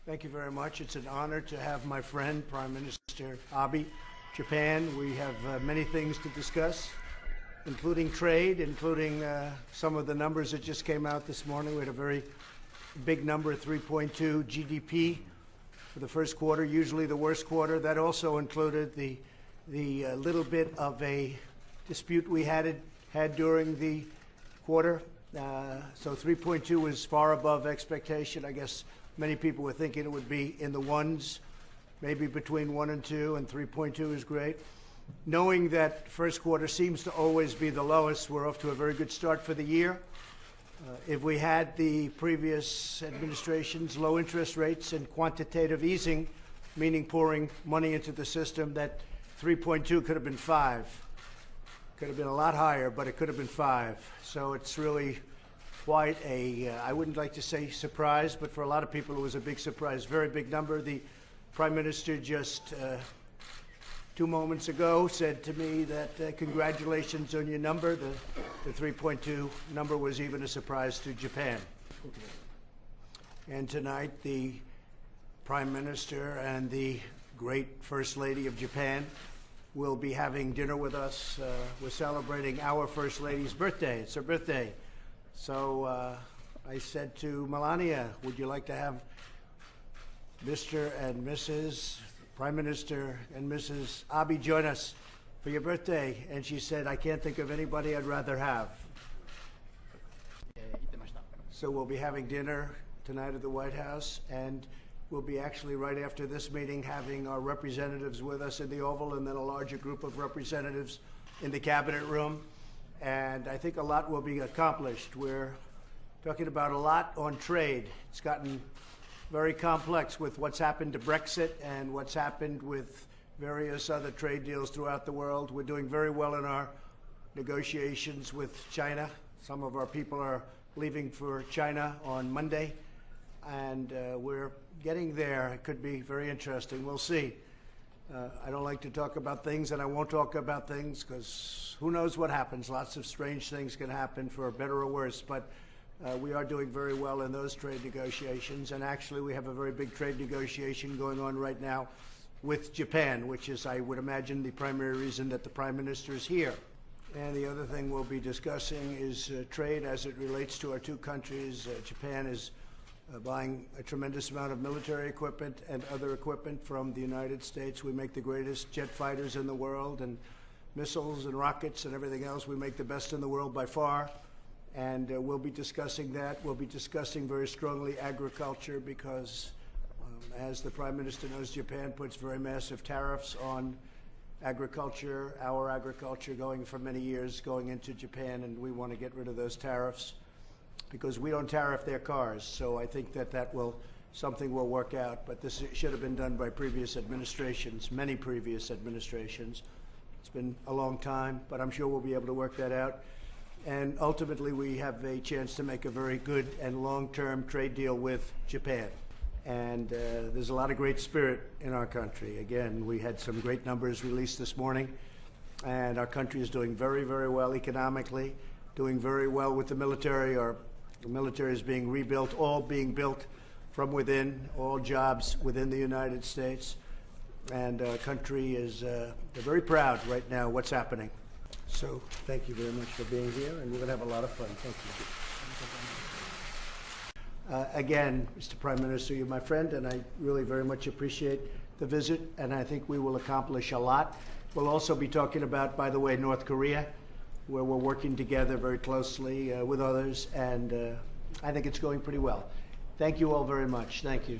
Thank you very much. It's an honor to have my friend, Prime Minister Abe, Japan. We have many things to discuss, including trade, including some of the numbers that just came out this morning. We had a very big number, 3.2 GDP for the first quarter, usually the worst quarter. That also included the little bit of a dispute we had during the quarter. So 3.2 was far above expectation. I guess many people were thinking it would be in the ones, maybe between 1 and 2, and 3.2 is great. Knowing that first quarter seems to always be the lowest, we're off to a very good start for the year. If we had the previous administration's low interest rates and quantitative easing, meaning pouring money into the system, that 3.2 could have been 5. Could have been a lot higher, but it could have been 5. So it's really quite a, I wouldn't like to say surprise, but for a lot of people it was a big surprise. Very big number. The Prime Minister just 2 moments ago said to me that congratulations on your number. The 3.2 number was even a surprise to Japan. And tonight the Prime Minister and the great First Lady of Japan will be having dinner with us. We're celebrating our First Lady's birthday. It's her birthday. So I said to Melania, would you like to have Mr. and Mrs. Prime Minister and Mrs. Abe join us for your birthday? And she said, I can't think of anybody I'd rather have. So we'll be having dinner tonight at the White House, and we'll be actually right after this meeting having our representatives with us in the Oval, and then a larger group of representatives in the Cabinet room. And I think a lot will be accomplished. We're talking about a lot on trade. It's gotten very complex with what's happened to Brexit and what's happened with various other trade deals throughout the world. We're doing very well in our negotiations with China. Some of our people are leaving for China on Monday, and we're getting there. It could be very interesting. We'll see. I don't like to talk about things, and I won't talk about things because who knows what happens. Lots of strange things can happen for better or worse, but we are doing very well in those trade negotiations. And actually, we have a very big trade negotiation going on right now with Japan, which is, I would imagine, the primary reason that the Prime Minister is here. And the other thing we'll be discussing is trade as it relates to our two countries. Japan is buying a tremendous amount of military equipment and other equipment from the United States. We make the greatest jet fighters in the world, and missiles and rockets and everything else. We make the best in the world by far. And we'll be discussing that. We'll be discussing very strongly agriculture because, as the Prime Minister knows, Japan puts very massive tariffs on agriculture, our agriculture, going for many years going into Japan, and we want to get rid of those tariffs because we don't tariff their cars. So I think that something will work out. But this should have been done by previous administrations, many previous administrations. It's been a long time, but I'm sure we'll be able to work that out. And ultimately, we have a chance to make a very good and long-term trade deal with Japan. And there's a lot of great spirit in our country. Again, we had some great numbers released this morning, and our country is doing very, very well economically, doing very well with the military. The military is being rebuilt, all being built from within, all jobs within the United States. And our country is very proud right now what's happening. So thank you very much for being here, and we're going to have a lot of fun. Thank you. Again, Mr. Prime Minister, you're my friend, and I really very much appreciate the visit, and I think we will accomplish a lot. We'll also be talking about, by the way, North Korea, where we're working together very closely with others, and I think it's going pretty well. Thank you all very much. Thank you.